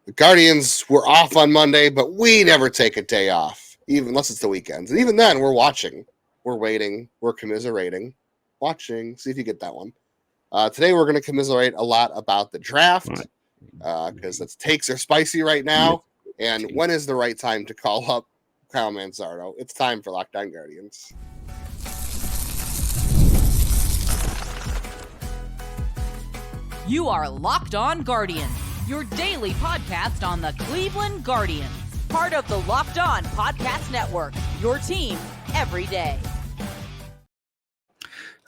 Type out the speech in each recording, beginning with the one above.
The Guardians were off on Monday, but we never take a day off, even unless it's the weekends. And even then, we're watching. We're waiting. We're commiserating. Watching. See if you get that one. Today, we're going to commiserate a lot about the draft because the takes are spicy right now. And when is the right time to call up Kyle Manzardo? It's time for Locked On Guardians. You are Locked On Guardians, your daily podcast on the Cleveland Guardians. Part of the Locked On Podcast Network, your team every day.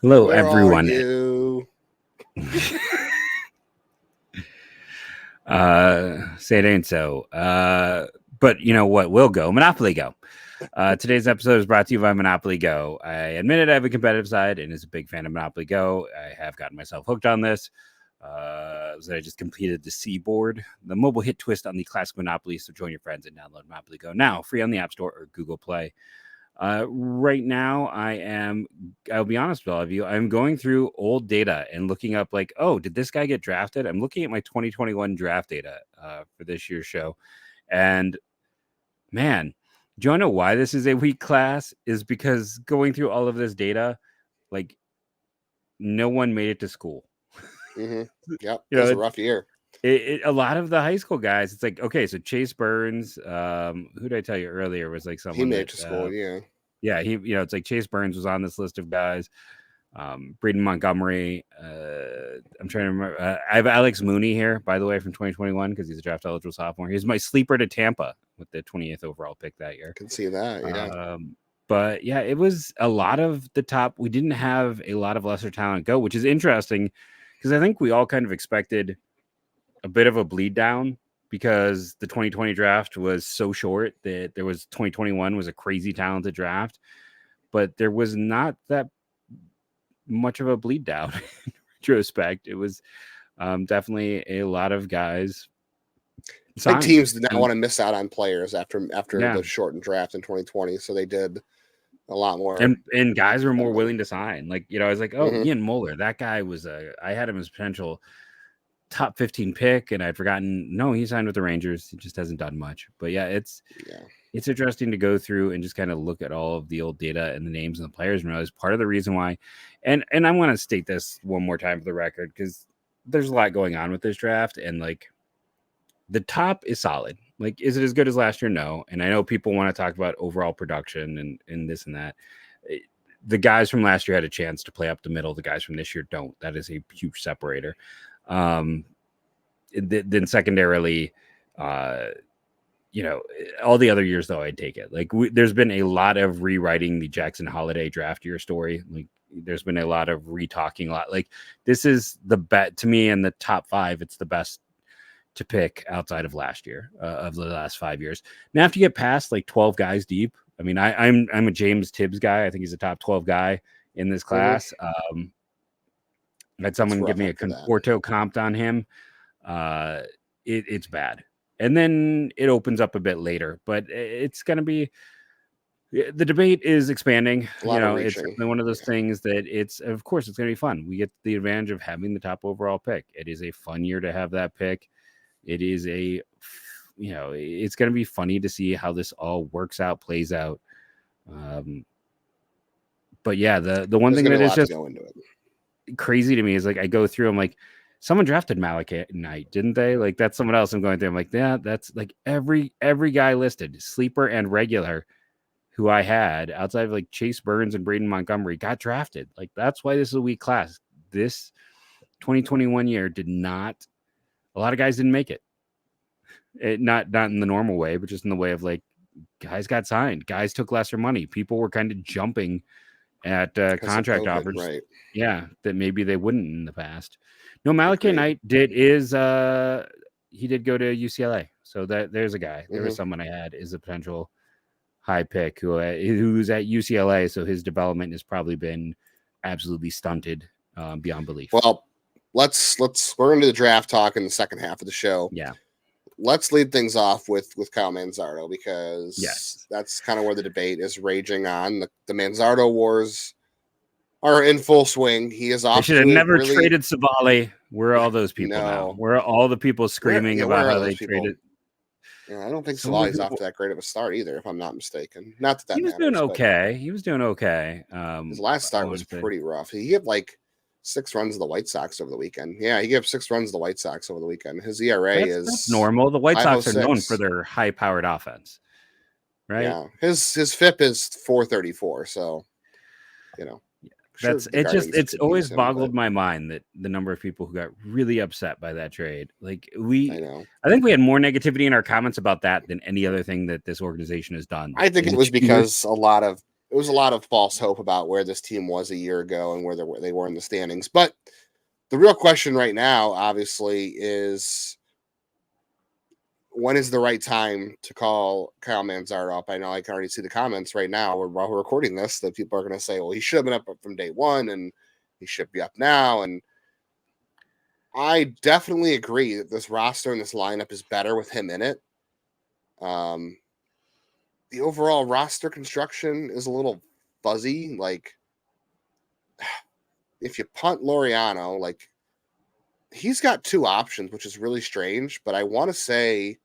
Hello, Where everyone. Are you? Say it ain't so. But you know what will go? Monopoly Go. Today's episode is brought to you by Monopoly Go. I admitted I have a competitive side and is a big fan of Monopoly Go. I have gotten myself hooked on this. So I just completed the Seaboard, the mobile hit twist on the classic Monopoly. So join your friends and download Monopoly Go now, free on the App Store or Google Play. Right now, I'll be honest with all of you, I'm going through old data and looking up like, oh, did this guy get drafted? I'm looking at my 2021 draft data for this year's show. And man, do you want to know why this is a weak class? Is because going through all of this data, like no one made it to school. Mm-hmm. Yep, it was a rough year. A lot of the high school guys, it's like, okay, so Chase Burns, who did I tell you earlier was like someone he made it to school, yeah, he, it's like Chase Burns was on this list of guys. Braden Montgomery, I'm trying to remember. I have Alex Mooney here, by the way, from 2021 because he's a draft eligible sophomore. He's my sleeper to Tampa with the 28th overall pick that year. Can see that, yeah. But yeah, it was a lot of the top. We didn't have a lot of lesser talent go, which is interesting because I think we all kind of expected a bit of a bleed down because the 2020 draft was so short that 2021 was a crazy talented draft, but there was not that much of a bleed down in retrospect. It was definitely a lot of guys. Big teams did not want to miss out on players after the shortened draft in 2020, so they did a lot more. And guys were more willing to sign. Like, I was like, oh, Ian Moeller, that guy was I had him as potential top 15 pick, and I'd forgotten. No, he signed with the Rangers. He just hasn't done much. But yeah, it's interesting to go through and just kind of look at all of the old data and the names and the players and realize part of the reason why. And I want to state this one more time for the record because there's a lot going on with this draft, and like the top is solid. Like, is it as good as last year? No. And I know people want to talk about overall production and this and that. The guys from last year had a chance to play up the middle. The guys from this year don't. That is a huge separator. Then secondarily, all the other years though, I'd take it. Like there's been a lot of rewriting the Jackson Holiday draft year story. Like there's been a lot of retalking. A lot like this is the bet to me in the top 5. It's the best to pick outside of last year of the last 5 years. Now, after you get past like 12 guys deep, I mean, I'm a James Tibbs guy. I think he's a top 12 guy in this class. I had someone give me a Conforto comp on him. It's bad. And then it opens up a bit later, but it's going to be, the debate is expanding. It's one of those things that of course it's going to be fun. We get the advantage of having the top overall pick. It is a fun year to have that pick. It is it's going to be funny to see how this all works out, plays out. But yeah, the one thing that is just crazy to me is like I go through, I'm like, someone drafted Malachi Knight, didn't they? Like that's someone else I'm going through. I'm like, yeah, that's like every guy listed, sleeper and regular, who I had outside of like Chase Burns and Braden Montgomery got drafted. Like that's why this is a weak class. This 2021 year a lot of guys didn't make it. Not in the normal way, but just in the way of like guys got signed, guys took lesser money. People were kind of jumping at contract offers. Right. Yeah, that maybe they wouldn't in the past. No, Malachi Knight he did go to UCLA. So there's a guy. There was someone I had is a potential high pick who's at UCLA. So his development has probably been absolutely stunted beyond belief. Well, we're going to the draft talk in the second half of the show. Yeah. Let's lead things off with Kyle Manzardo because that's kind of where the debate is raging on. The Manzardo wars are in full swing. He is off. They should have never traded Savali. Where are all those people now? Where are all the people screaming about how they traded? Yeah, I don't think Some of the Solari's off people, to that great of a start either, if I'm not mistaken. Not that he that was doing matters, but okay. He was doing okay. his last I start want was to say pretty rough. He gave like 6 runs to the White Sox over the weekend. Yeah, he gave 6 runs to the White Sox over the weekend. His ERA that's is normal. The White Sox are known for 5.06. their high-powered offense, right? Yeah, his FIP is 4.34. So sure That's the it. Just Guardians it's could use always him, but boggled my mind that the number of people who got really upset by that trade. Like I know. I think we had more negativity in our comments about that than any other thing that this organization has done I think in it the was 2 years. because it was a lot of false hope about where this team was a year ago and where they were in the standings. But the real question right now, obviously, is when is the right time to call Kyle Manzardo up? I know I can already see the comments right now while we're recording this that people are going to say, well, he should have been up from day one and he should be up now. And I definitely agree that this roster and this lineup is better with him in it. The overall roster construction is a little fuzzy. Like, if you punt Laureano, like, he's got 2 options, which is really strange. But I want to say,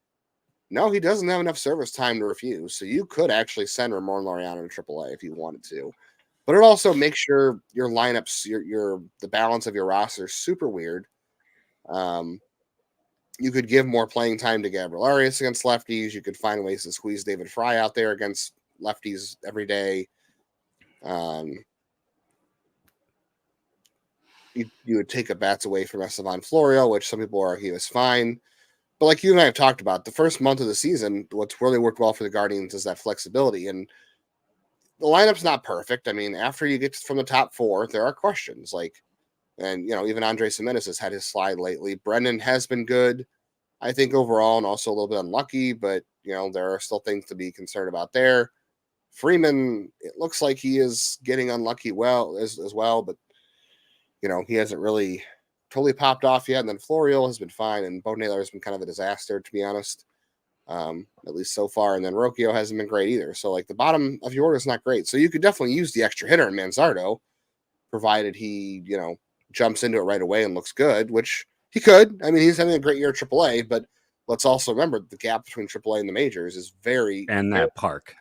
no, he doesn't have enough service time to refuse. So you could actually send Ramon Laureano to AAA if you wanted to. But it also makes your lineups, your the balance of your roster super weird. You could give more playing time to Gabriel Arias against lefties. You could find ways to squeeze David Fry out there against lefties every day. You would take a bats away from Estevan Florio, which some people argue is fine. But like you and I have talked about, the first month of the season, what's really worked well for the Guardians is that flexibility. And the lineup's not perfect. I mean, after you get from the top 4, there are questions. Like, and even Andres Gimenez has had his slide lately. Brendan has been good, I think, overall, and also a little bit unlucky, but there are still things to be concerned about there. Freeman, it looks like he is getting unlucky as well, but he hasn't really totally popped off yet. And then Florio has been fine, and Bo Naylor has been kind of a disaster, to be honest, at least so far. And then Rocchio hasn't been great either. So, like, the bottom of your order is not great. So you could definitely use the extra hitter in Manzardo, provided he, jumps into it right away and looks good, which he could. I mean, he's having a great year at AAA, but let's also remember the gap between AAA and the majors is very, And very that park.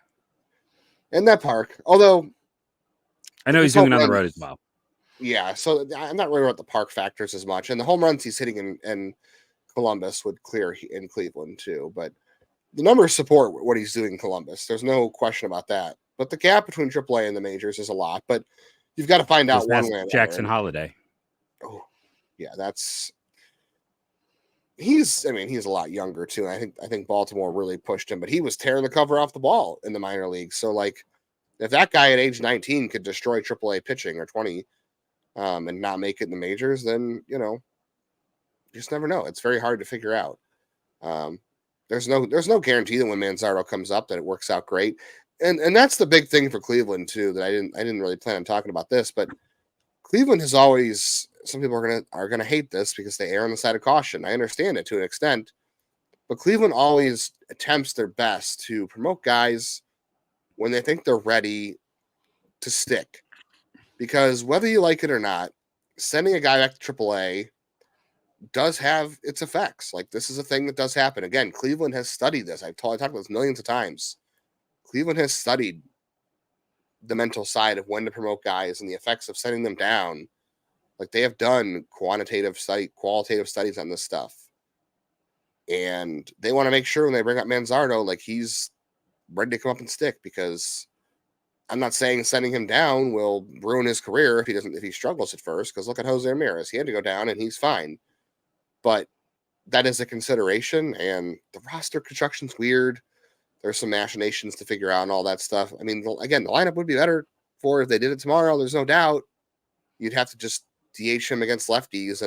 in that park. Although I know he's doing it on the road as well. Yeah, so I'm not worried about the park factors as much. And the home runs he's hitting in Columbus would clear in Cleveland too. But the numbers support what he's doing in Columbus. There's no question about that. But the gap between AAA and the majors is a lot. But you've got to find out one way or another. Jackson Holiday. Oh, yeah, he's a lot younger too. And I think Baltimore really pushed him, but he was tearing the cover off the ball in the minor leagues. So, like, if that guy at age 19 could destroy AAA pitching, or 20, and not make it in the majors, then you just never know. It's very hard to figure out. There's no guarantee that when Manzardo comes up that it works out great, and that's the big thing for Cleveland too. That I didn't really plan on talking about this, but Cleveland has always. Some people are gonna hate this because they err on the side of caution. I understand it to an extent, but Cleveland always attempts their best to promote guys when they think they're ready to stick. Because whether you like it or not, sending a guy back to AAA does have its effects. Like, this is a thing that does happen. Again, Cleveland has studied this. I talked about this millions of times. Cleveland has studied the mental side of when to promote guys and the effects of sending them down. Like, they have done qualitative studies on this stuff. And they want to make sure when they bring up Manzardo, like, he's ready to come up and stick, because I'm not saying sending him down will ruin his career if he struggles at first, because look at Jose Ramirez. He had to go down and he's fine. But that is a consideration, and the roster construction's weird. There's some machinations to figure out and all that stuff. I mean, again, the lineup would be better if they did it tomorrow. There's no doubt. You'd have to just DH him against lefties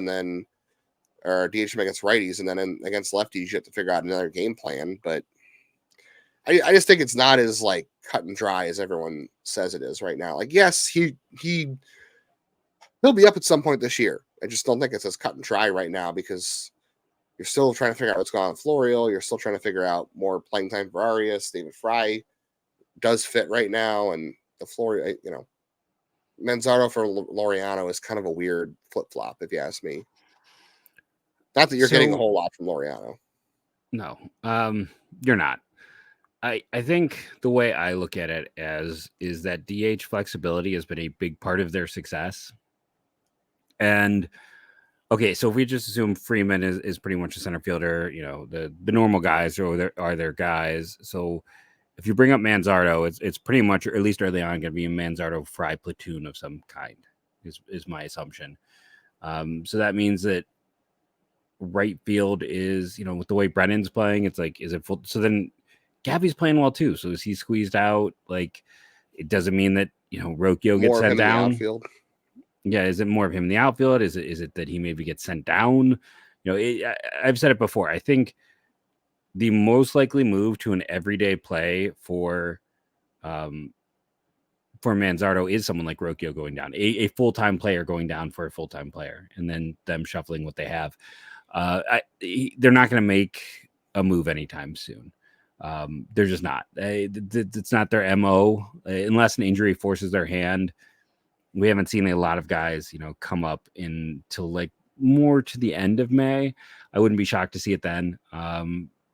or DH him against righties, and then against lefties, you have to figure out another game plan. But I just think it's not as, like, cut and dry as everyone says it is right now. Like, yes, he'll be up at some point this year. I just don't think it's as cut and dry right now, because you're still trying to figure out what's going on with Florio. You're still trying to figure out more playing time for Arias. David Fry does fit right now, and the Florio, Manzardo for Laureano is kind of a weird flip flop, if you ask me. Not that you're getting a whole lot from Laureano. No, you're not. I think the way I look at it is that DH flexibility has been a big part of their success. And okay, so if we just assume Freeman is pretty much a center fielder, the normal guys are their guys. So if you bring up Manzardo, it's pretty much, or at least early on, going to be a Manzardo fry platoon of some kind, is my assumption. So that means that right field is, with the way Brennan's playing, it's like, is it full? So then Gabby's playing well too. So is he squeezed out? Like, it doesn't mean that, Rocchio gets More of sent him in the down. outfield. Yeah, is it more of him in the outfield? Is it that he maybe gets sent down? I've said it before. I think the most likely move to an everyday play for Manzardo is someone like Rocchio going down, a full-time player going down for a full-time player, and then them shuffling what they have. They're not going to make a move anytime soon. They're just not. It's not their MO unless an injury forces their hand. We haven't seen a lot of guys, come up until like more to the end of May. I wouldn't be shocked to see it then.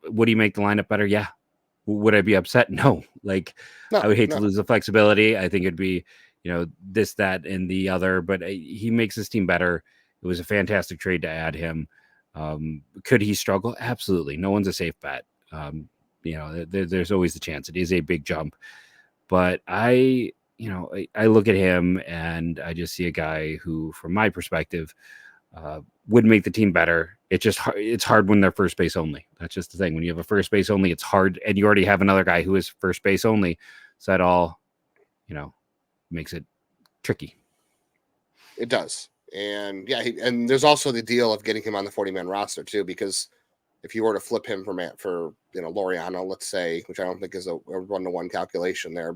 Would he make the lineup better? Yeah. Would I be upset? No. Like, I would hate to lose the flexibility. I think it'd be, this, that, and the other, but he makes his team better. It was a fantastic trade to add him. Could he struggle? Absolutely. No one's a safe bet. There's always the chance. It is a big jump, but I look at him and I just see a guy who, from my perspective, would make the team better. It's hard when they're first base only. That's just the thing. When you have a first base only, it's hard, and you already have another guy who is first base only. So that all, makes it tricky. It does. And yeah, and there's also the deal of getting him on the 40-man roster too, because if you were to flip him for Laureano, let's say, which I don't think is a 1-to-1 calculation there,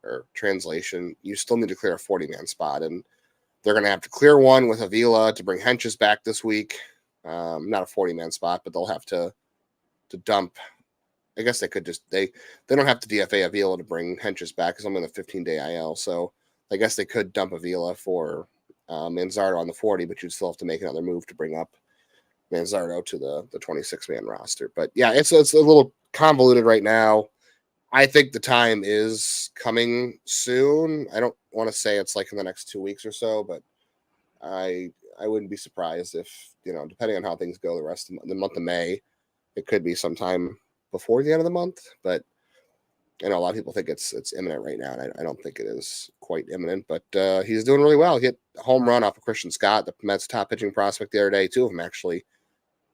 or translation, you still need to clear a 40-man spot, and they're going to have to clear one with Avila to bring Henches back this week. Not a 40-man spot, but they'll have to dump. I guess they could they don't have to DFA Avila to bring Henches back because I'm in the 15-day IL. So I guess they could dump Avila for Manzardo on the 40, but you'd still have to make another move to bring up Manzardo to the 26-man roster. But yeah, it's a little convoluted right now. I think the time is coming soon. I don't want to say it's like in the next 2 weeks or so, but I wouldn't be surprised if, depending on how things go the rest of the month of May, it could be sometime before the end of the month. But I know a lot of people think it's imminent right now, and I don't think it is quite imminent. But he's doing really well. He hit a home run off of Christian Scott, the Mets' top pitching prospect, the other day. 2 of them actually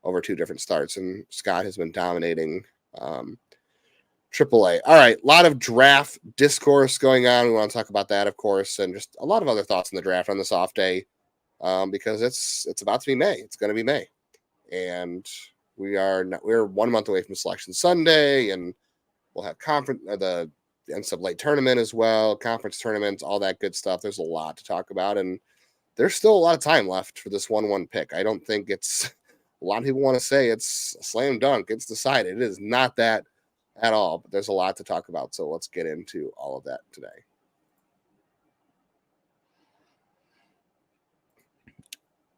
over 2 different starts, and Scott has been dominating AAA. All right, a lot of draft discourse going on. We want to talk about that, of course, and just a lot of other thoughts on the draft on this off day, because it's about to be May. It's going to be May, and we're 1 month away from Selection Sunday, and we'll have the NCAA tournament as well, conference tournaments, all that good stuff. There's a lot to talk about, and there's still a lot of time left for this 1-1 pick. I don't think it's a lot of people want to say it's a slam dunk. It's decided. It is not that at all, but there's a lot to talk about. So let's get into all of that today.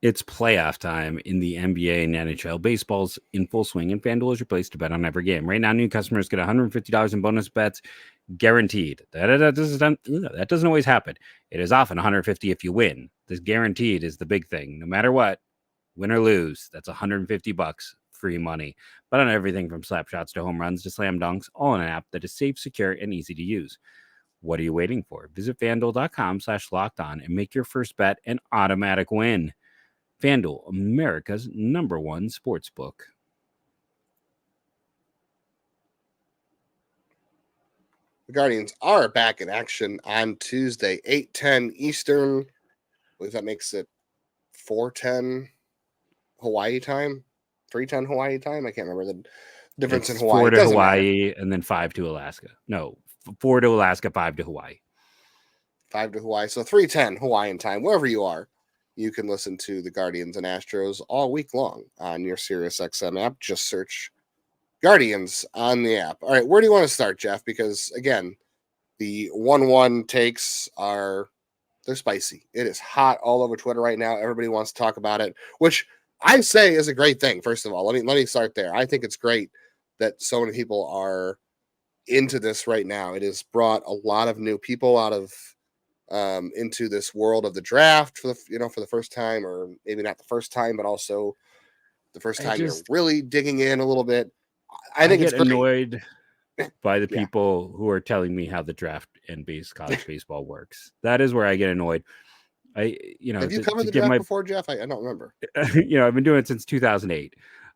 It's playoff time in the NBA and NHL. Baseball's in full swing, and FanDuel is your place to bet on every game. Right now, new customers get $150 in bonus bets guaranteed. That doesn't always happen. It is often $150 if you win. This guaranteed is the big thing. No matter what, win or lose, that's $150 free money. Bet on everything from slap shots to home runs to slam dunks, all in an app that is safe, secure, and easy to use. What are you waiting for? Visit FanDuel.com/lockedon and make your first bet an automatic win. FanDuel, America's #1 sportsbook. The Guardians are back in action on Tuesday, 8:10 Eastern. I believe that makes it 4:10 Hawaii time, 3:10 Hawaii time. I can't remember the difference in Hawaii. 4 to Hawaii matter. And then 5 to Alaska. No, 4 to Alaska, 5 to Hawaii. 5 to Hawaii. So 3:10 Hawaiian time, wherever you are. You can listen to the Guardians and Astros all week long on your SiriusXM app. Just search Guardians on the app. All right, where do you want to start, Jeff? Because, again, the 1-1 takes they're spicy. It is hot all over Twitter right now. Everybody wants to talk about it, which I say is a great thing. First of all, let me start there. I think it's great that so many people are into this right now. It has brought a lot of new people out of into this world of the draft for the first time, or maybe not the first time, but also the first time you're really digging in a little bit. I think get it's great. Annoyed by the Yeah. people who are telling me how the draft and college baseball works. That is where I get annoyed. Have you covered the draft before, Jeff? I don't remember. I've been doing it since 2008.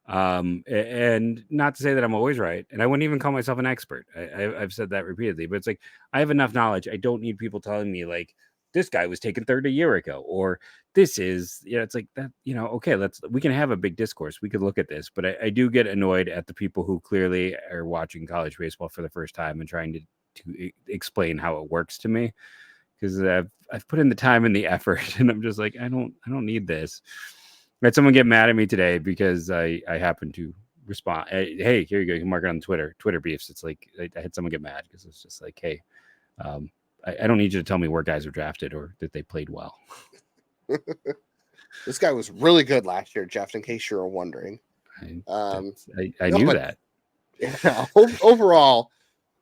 And not to say that I'm always right, and I wouldn't even call myself an expert. I've said that repeatedly, but it's like I have enough knowledge. I don't need people telling me like this guy was taken third a year ago, or this is, it's like that. Okay, we can have a big discourse. We could look at this, but I do get annoyed at the people who clearly are watching college baseball for the first time and trying to explain how it works to me, because I've put in the time and the effort, and I'm just like I don't need this. I had someone get mad at me today because I happened to respond. Hey, here you go. You can mark it on Twitter beefs. It's like I had someone get mad because it's just like, hey, I don't need you to tell me where guys are drafted or that they played well. This guy was really good last year, Jeff, in case you're wondering. I knew that. Yeah, overall,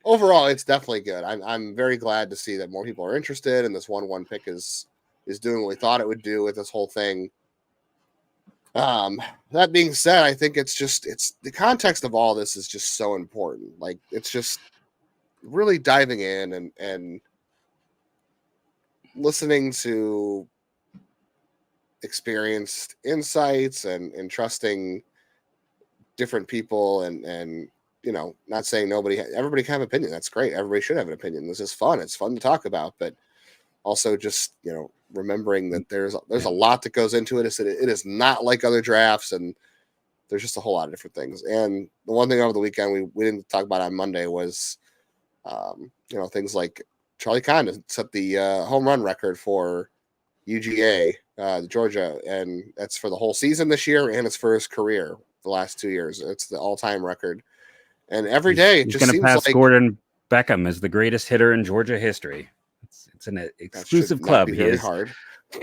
it's definitely good. I'm very glad to see that more people are interested, and this 1-1 pick is doing what we thought it would do with this whole thing. That being said, I think it's the context of all this is just so important. Like, it's just really diving in and listening to experienced insights and trusting different people and not saying everybody can have an opinion. That's great. Everybody should have an opinion. This is fun. It's fun to talk about, but also just, remembering that there's a lot that goes into it. It is not like other drafts, and there's just a whole lot of different things. And the one thing over the weekend we didn't talk about on Monday was, things like Charlie Condon set the home run record for UGA, Georgia, and that's for the whole season this year, and it's for his career the last 2 years. It's the all-time record. And every day it just seems like Gordon Beckham is the greatest hitter in Georgia history. It's an exclusive club. Very hard.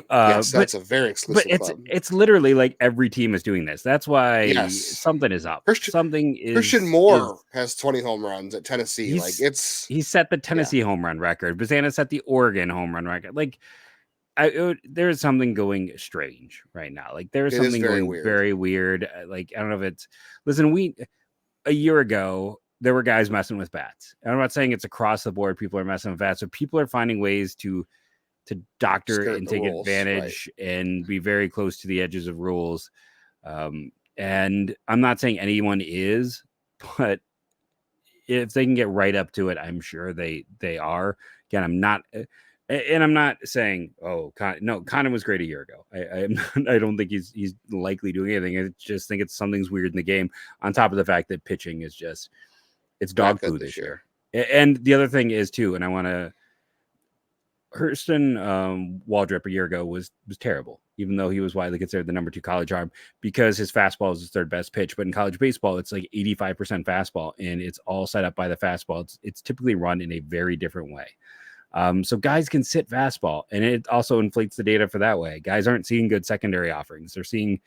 Yes, that's a very exclusive club. It's literally like every team is doing this. That's why something is up. Christian Moore has 20 home runs at Tennessee. He set the Tennessee home run record. Bazana set the Oregon home run record. Like, there's something going strange right now. Like, there's something going very weird. Like, I don't know if it's. Listen, a year ago, there were guys messing with bats. And I'm not saying it's across the board. People are messing with bats. So people are finding ways to doctor and take advantage and be very close to the edges of rules. And I'm not saying anyone is, but if they can get right up to it, I'm sure they are. Again, I'm not saying, Condon was great a year ago. I don't think he's likely doing anything. I just think something's weird in the game. On top of the fact that pitching is it's dog food this year. And the other thing is too, and I want to. Hurston Waldrop a year ago was terrible, even though he was widely considered the number 2 college arm, because his fastball is his third best pitch. But in college baseball, it's like 85% fastball, and it's all set up by the fastball. It's typically run in a very different way. So guys can sit fastball, and it also inflates the data for that way. Guys aren't seeing good secondary offerings. They're seeing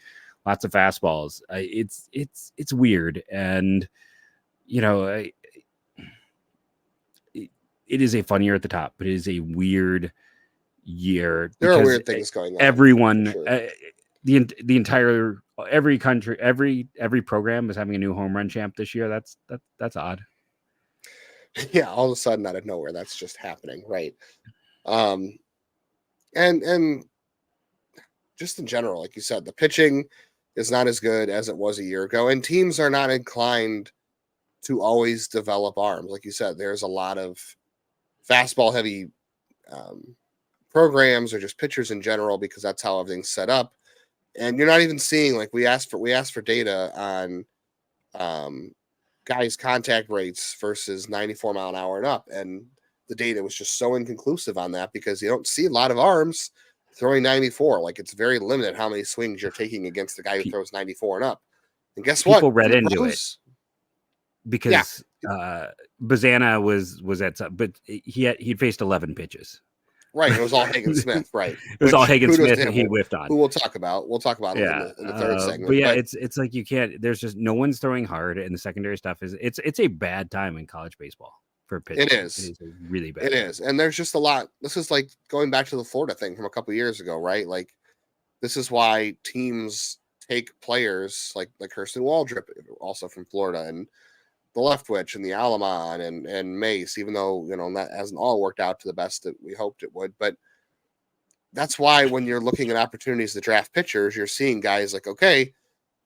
lots of fastballs. It's weird. And, it is a fun year at the top, but it is a weird year. There are weird things going on. Everyone, the entire, every country, every program is having a new home run champ this year. That's odd. Yeah, all of a sudden out of nowhere, that's just happening, right? And just in general, like you said, the pitching is not as good as it was a year ago, and teams are not inclined to always develop arms. Like you said, there's a lot of fastball heavy programs, or just pitchers in general, because that's how everything's set up. And you're not even seeing, like, we asked for data on guys' contact rates versus 94 mile an hour and up, and the data was just so inconclusive on that, because you don't see a lot of arms throwing 94. Like, it's very limited how many swings you're taking against the guy who throws 94 and up. And guess what? People read into it because Bazana was at, but he'd faced 11 pitches. Right. It was all Hagen Smith. Right. It was all Hagen kudos Smith to that him, he whiffed on. who we'll talk about. We'll talk about Yeah. in the third segment. But yeah, it's like you can't. There's just no one's throwing hard, and the secondary stuff it's a bad time in college baseball for pitching. It is. It is a really bad. It is, and there's just a lot. This is like going back to the Florida thing from a couple of years ago, right? Like this is why teams take players like Kirsten Waldrop, also from Florida, and the Leftwich and the Alamon and Mace, even though that hasn't all worked out to the best that we hoped it would. But that's why when you're looking at opportunities to draft pitchers, you're seeing guys like, okay,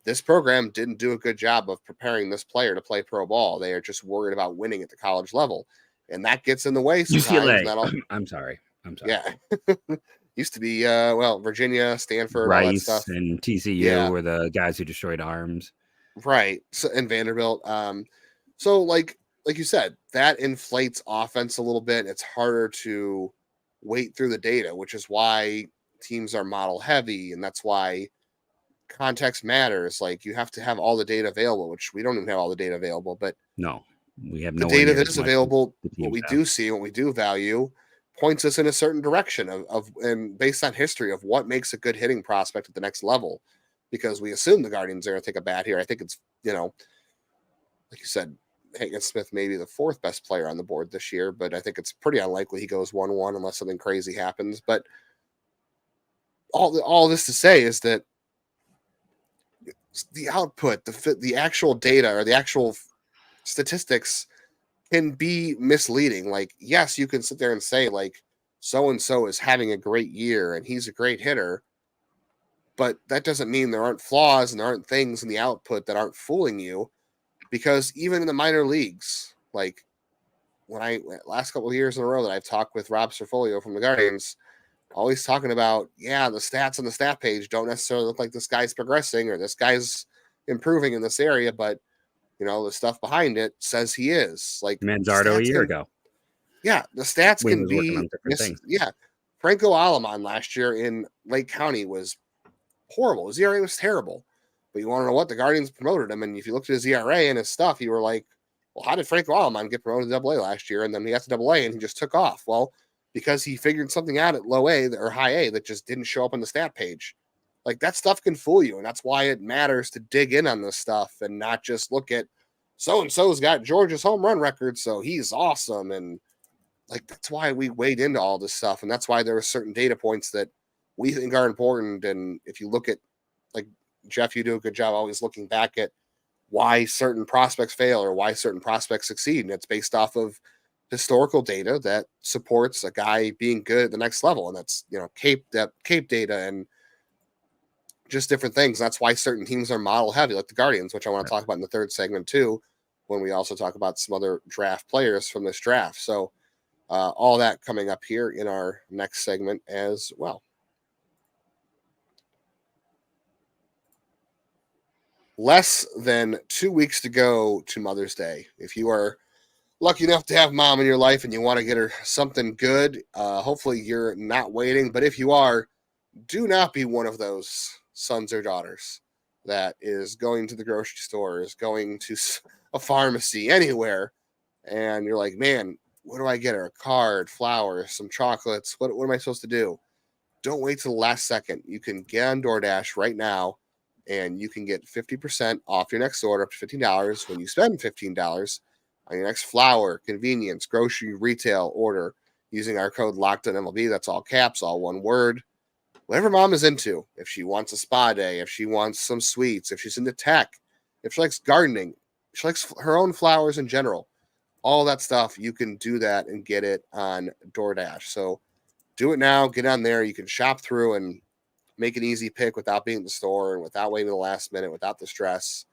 this program didn't do a good job of preparing this player to play pro ball. They are just worried about winning at the college level, and that gets in the way sometimes. UCLA. I'm sorry. Yeah. Used to be Virginia, Stanford, Rice, all that stuff, and TCU were the guys who destroyed arms. Right. So, and Vanderbilt. So like you said, that inflates offense a little bit. It's harder to wait through the data, which is why teams are model heavy, and that's why context matters. Like you have to have all the data available, which we don't even have all the data available, but no, we have the data that is available. What we do see, what we do value, points us in a certain direction of and based on history of what makes a good hitting prospect at the next level. Because we assume the Guardians are going to take a bat here. I think it's, like you said, Hagen Smith may be the fourth best player on the board this year, but I think it's pretty unlikely he goes 1-1 unless something crazy happens. But all this to say is that the output, the actual data or the actual statistics can be misleading. Like, yes, you can sit there and say like so-and-so is having a great year and he's a great hitter, but that doesn't mean there aren't flaws and there aren't things in the output that aren't fooling you, because even in the minor leagues, like last couple of years in a row that I've talked with Rob Cerfolio from the Guardians, always talking about, the stats on the stat page don't necessarily look like this guy's progressing or this guy's improving in this area, but the stuff behind it says he is. Like Manzardo a year ago. Yeah, the stats can be things. Yeah. Franco Alamon last year in Lake County was horrible. His ERA was terrible. But you want to know what? The Guardians promoted him, and if you looked at his ERA and his stuff, you were like, well, how did Franco Alamon get promoted to AA last year? And then he got to AA and he just took off. Well, because he figured something out at low A or high A that just didn't show up on the stat page. Like that stuff can fool you, and that's why it matters to dig in on this stuff and not just look at so-and-so's got Georgia's home run record, so he's awesome. And like that's why we wade into all this stuff, and that's why there are certain data points that we think are important. And if you look at, like Jeff, you do a good job always looking back at why certain prospects fail or why certain prospects succeed, and it's based off of historical data that supports a guy being good at the next level, and that's Cape data and just different things. That's why certain teams are model heavy, like the Guardians, which I want to talk about in the third segment too, when we also talk about some other draft players from this draft. So all that coming up here in our next segment as well. Less than 2 weeks to go to Mother's Day. If you are lucky enough to have mom in your life and you want to get her something good, hopefully you're not waiting. But if you are, do not be one of those sons or daughters that is going to the grocery store, is going to a pharmacy, anywhere, and you're like, man, what do I get her? A card, flowers, some chocolates. What am I supposed to do? Don't wait till the last second. You can get on DoorDash right now, and you can get 50% off your next order up to $15 when you spend $15 on your next flower, convenience, grocery, retail order using our code LOCKEDONMLB. That's all caps, all one word. Whatever mom is into, if she wants a spa day, if she wants some sweets, if she's into tech, if she likes gardening, she likes her own flowers in general, all that stuff, you can do that and get it on DoorDash. So do it now, get on there. You can shop through and make an easy pick without being in the store and without waiting the last minute, without the stress.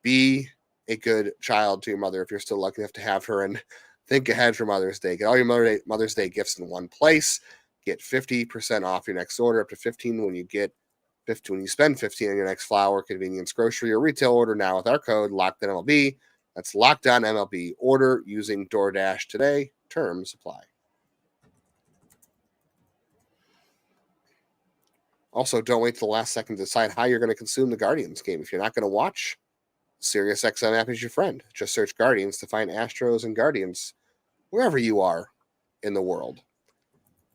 Be a good child to your mother if you're still lucky enough to have her, and think ahead for Mother's Day. Get all your Mother's Day gifts in one place. Get 50% off your next order, up to 15 when you spend 15 on your next flower, convenience, grocery, or retail order now with our code LOCKEDONMLB. That's LOCKEDONMLB. Order using DoorDash today. Terms apply. Also, don't wait till the last second to decide how you're going to consume the Guardians game. If you're not going to watch, SiriusXM app is your friend. Just search Guardians to find Astros and Guardians wherever you are in the world.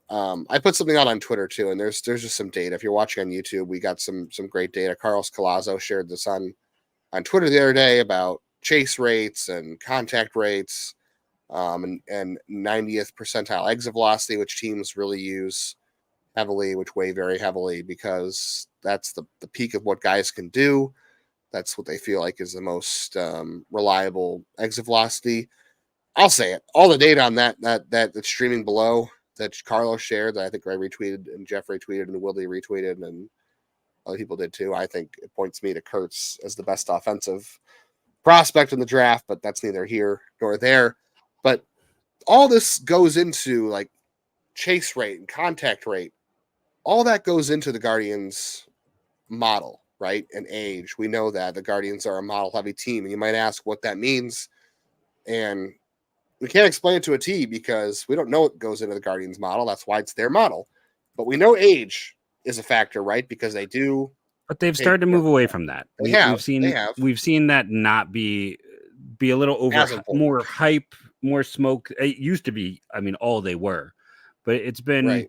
I put something out on Twitter too, and there's just some data. If you're watching on YouTube, we got some great data. Carlos Collazo shared this on Twitter the other day about chase rates and contact rates, and 90th percentile exit velocity, which teams really use heavily, which weigh very heavily because that's the peak of what guys can do. That's what they feel like is the most reliable exit velocity. I'll say it. All the data on that's streaming below that Carlos shared, that I think I retweeted and Jeff retweeted and Willie retweeted and other people did too. I think it points me to Kurtz as the best offensive prospect in the draft, but that's neither here nor there. But all this goes into like chase rate and contact rate. All that goes into the Guardians model, right? And age. We know that the Guardians are a model heavy team. And you might ask what that means. And we can't explain it to a T because we don't know what goes into the Guardians model. That's why it's their model. But we know age is a factor, right? Because they do. But they've started to move away from that. We've seen that not be a little over, more hype, more smoke. It used to be, I mean, all they were, but it's been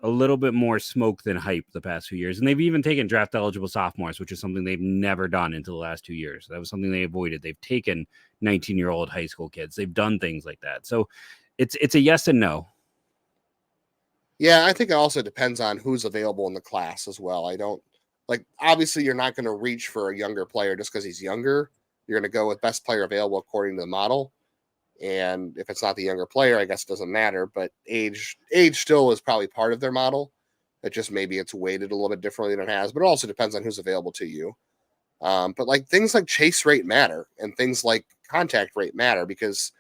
a little bit more smoke than hype the past few years. And they've even taken draft eligible sophomores, which is something they've never done until the last 2 years. That was something they avoided. They've taken 19-year-old high school kids. They've done things like that. So it's a yes and no. Yeah, I think it also depends on who's available in the class as well. I don't obviously you're not going to reach for a younger player just because he's younger. You're going to go with best player available according to the model. And if it's not the younger player, I guess it doesn't matter. But age still is probably part of their model. It just maybe it's weighted a little bit differently than it has. But it also depends on who's available to you. But like things like chase rate matter and things like contact rate matter because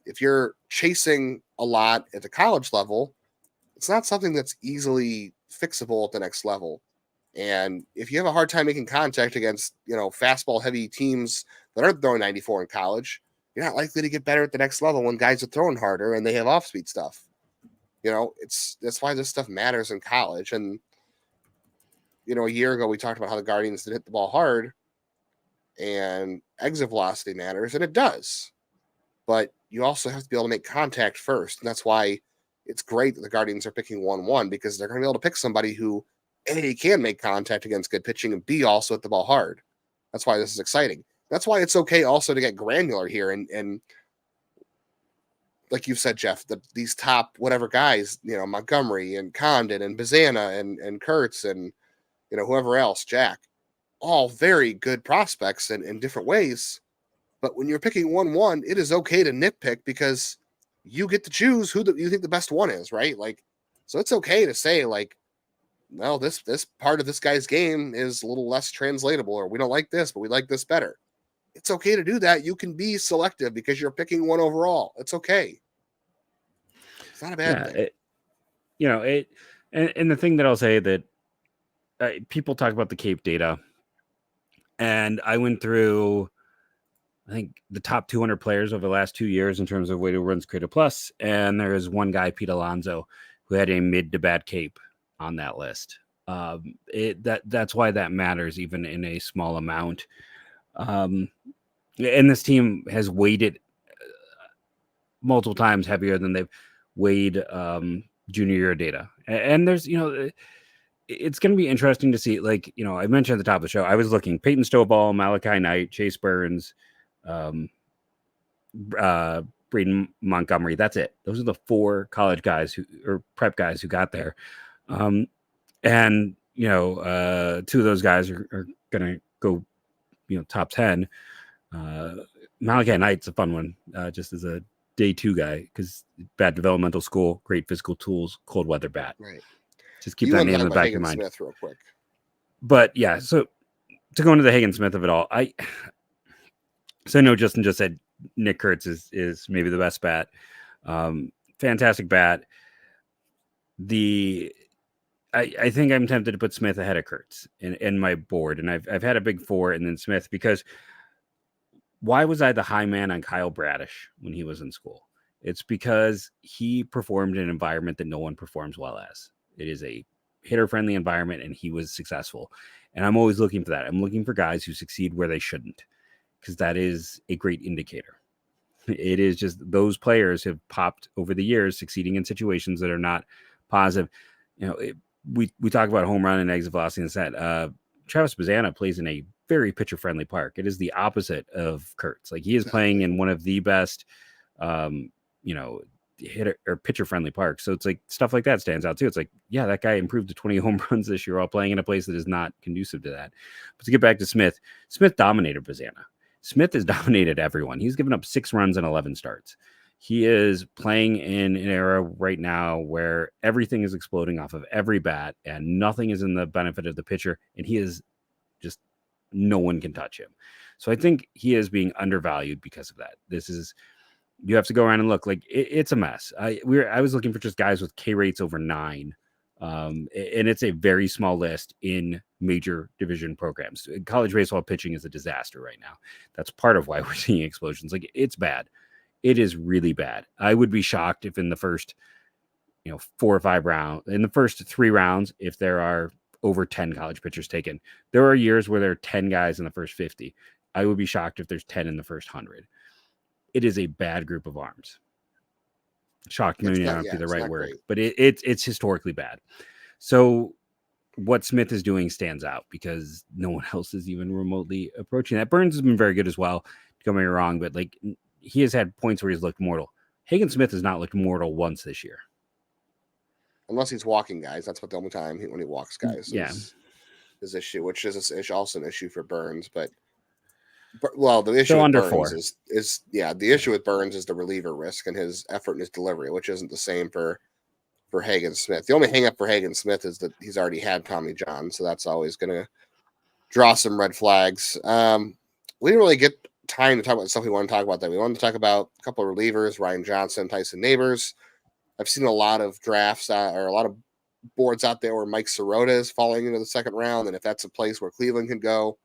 if you're chasing a lot at the college level, it's not something that's easily fixable at the next level. And if you have a hard time making contact against, fastball heavy teams that aren't throwing 94 in college, you're not likely to get better at the next level when guys are throwing harder and they have off speed stuff. That's why this stuff matters in college. And, a year ago, we talked about how the Guardians did hit the ball hard and exit velocity matters, and it does. But you also have to be able to make contact first. And that's why it's great that the Guardians are picking 1-1 because they're going to be able to pick somebody who A, can make contact against good pitching and B, also hit the ball hard. That's why this is exciting. That's why it's okay also to get granular here. And like you've said, Jeff, these top whatever guys, Montgomery and Condon and Bazana and Kurtz and, whoever else, Jack, all very good prospects in different ways. But when you're picking 1-1, it is okay to nitpick because you get to choose who you think the best one is, right? So it's okay to say well, this part of this guy's game is a little less translatable, or we don't like this, but we like this better. It's okay to do that. You can be selective because you're picking one overall. It's okay. It's not a bad thing. And the thing that I'll say that people talk about the Cape data, and I went through, I think, the top 200 players over the last 2 years in terms of weighted runs created plus, and there is one guy, Pete Alonso, who had a mid to bad Cape on that list. That's why that matters, even in a small amount. And this team has weighted multiple times heavier than they've weighed junior year data. And there's, it's going to be interesting to see. I mentioned at the top of the show, I was looking Peyton Stovall, Malachi Knight, Chase Burns, Braden Montgomery. That's it. Those are the 4 college guys or prep guys who got there. And 2 of those guys are going to go, top 10. Malachi Knight's a fun one, just as a day 2 guy, because bad developmental school, great physical tools, cold weather bat. Right. Just keep that name in the back of your mind. Smith real quick. But yeah, so to go into the Hagen Smith of it all, I know Justin just said Nick Kurtz is maybe the best bat. Fantastic bat. I think I'm tempted to put Smith ahead of Kurtz in my board, and I've had a big 4 and then Smith, because why was I the high man on Kyle Bradish when he was in school? It's because he performed in an environment that no one performs well as. It is a hitter-friendly environment, and he was successful. And I'm always looking for that. I'm looking for guys who succeed where they shouldn't, because that is a great indicator. It is just those players have popped over the years, succeeding in situations that are not positive. We talk about home run and exit velocity and set. Travis Bazzana plays in a very pitcher friendly park. It is the opposite of Kurtz. Like he is playing in one of the best, hitter or pitcher friendly parks. So it's like stuff like that stands out too. It's like, yeah, that guy improved to 20 home runs this year while playing in a place that is not conducive to that. But to get back to Smith dominated Bazzana. Smith has dominated everyone. He's given up 6 runs and 11 starts. He is playing in an era right now where everything is exploding off of every bat and nothing is in the benefit of the pitcher. And he is just, no one can touch him. So I think he is being undervalued because of that. You have to go around and look. Like it's a mess. I was looking for just guys with K rates over 9. And it's a very small list in major division programs. College baseball pitching is a disaster right now. That's part of why we're seeing explosions. Like it's bad. It is really bad. I would be shocked if in the first, 4 or 5 rounds, in the first 3 rounds, if there are over 10 college pitchers taken. There are years where there are 10 guys in the first 50. I would be shocked if there's 10 in the first 100. It is a bad group of arms. Shocked may not be the right word, but it's historically bad. So what Smith is doing stands out because no one else is even remotely approaching that. Burns has been very good as well. Don't get me wrong, but like he has had points where he's looked mortal. Hagen Smith has not looked mortal once this year. Unless he's walking guys. That's what the only time when he walks guys is issue, which is also an issue for Burns. But the issue with Burns is the issue with Burns is the reliever risk and his effort and his delivery, which isn't the same for Hagen Smith. The only hang up for Hagen Smith is that he's already had Tommy John, so that's always going to draw some red flags. We didn't really get time to talk about the stuff we want to talk about. That we wanted to talk about a couple of relievers, Ryan Johnson, Tyson Neighbors. I've seen a lot of drafts or a lot of boards out there where Mike Sirota is falling into the second round, and if that's a place where Cleveland can go,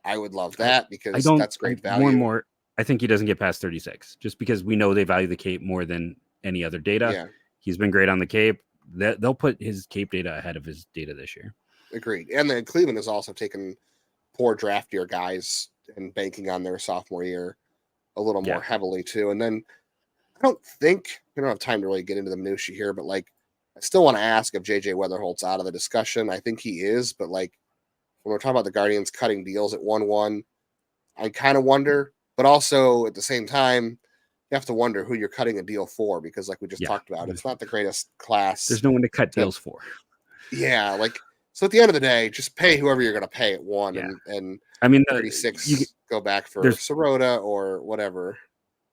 I would love that because that's great value. More and more, I think he doesn't get past 36, just because we know they value the Cape more than any other data. Yeah. He's been great on the Cape. They'll put his Cape data ahead of his data this year. Agreed. And then Cleveland has also taken poor draft year guys and banking on their sophomore year a little more heavily too. And then I don't think we don't have time to really get into the minutiae here, but like I still want to ask if JJ Weatherholt's out of the discussion. I think he is, but like when we're talking about the Guardians cutting deals at 1-1, I kind of wonder, but also at the same time, you have to wonder who you're cutting a deal for because like we just talked about, it's not the greatest class. There's no one to cut deals for. Yeah. Like, so at the end of the day, just pay whoever you're going to pay at 1 and I mean, 36 go back for Sirota or whatever.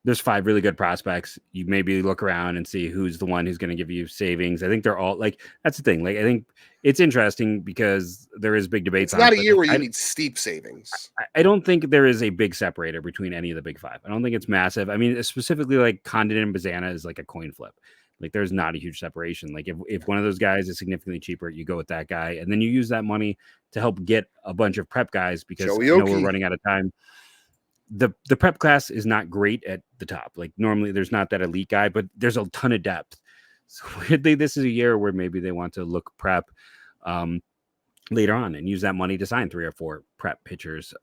There's 5 really good prospects. You maybe look around and see who's the one who's going to give you savings. I think they're all like, that's the thing. Like, I think it's interesting because there is big debates. It's not a year where you need steep savings. I don't think there is a big separator between any of the big 5. I don't think it's massive. I mean, specifically like Condon and Bazzana is like a coin flip. Like there's not a huge separation. Like if one of those guys is significantly cheaper, you go with that guy. And then you use that money to help get a bunch of prep guys because I know we're running out of time. The prep class is not great at the top. Like normally there's not that elite guy, but there's a ton of depth. So weirdly, this is a year where maybe they want to look prep later on and use that money to sign 3 or 4 prep pitchers.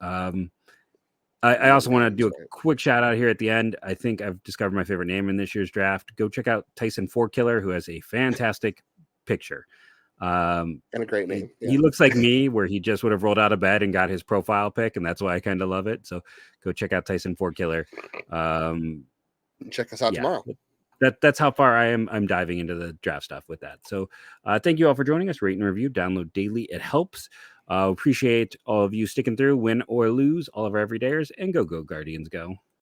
I also want to do a quick shout out here at the end. I think I've discovered my favorite name in this year's draft. Go check out Tyson Fourkiller, who has a fantastic picture. And a great name. He looks like me, where he just would have rolled out of bed and got his profile pic, and that's why I kind of love it. So go check out Tyson Fourkiller. Check us out tomorrow. That's how far I'm diving into the draft stuff with that. So thank you all for joining us. Rate and review, download daily. It helps. Appreciate all of you sticking through, win or lose, all of our everydayers, and go Guardians go.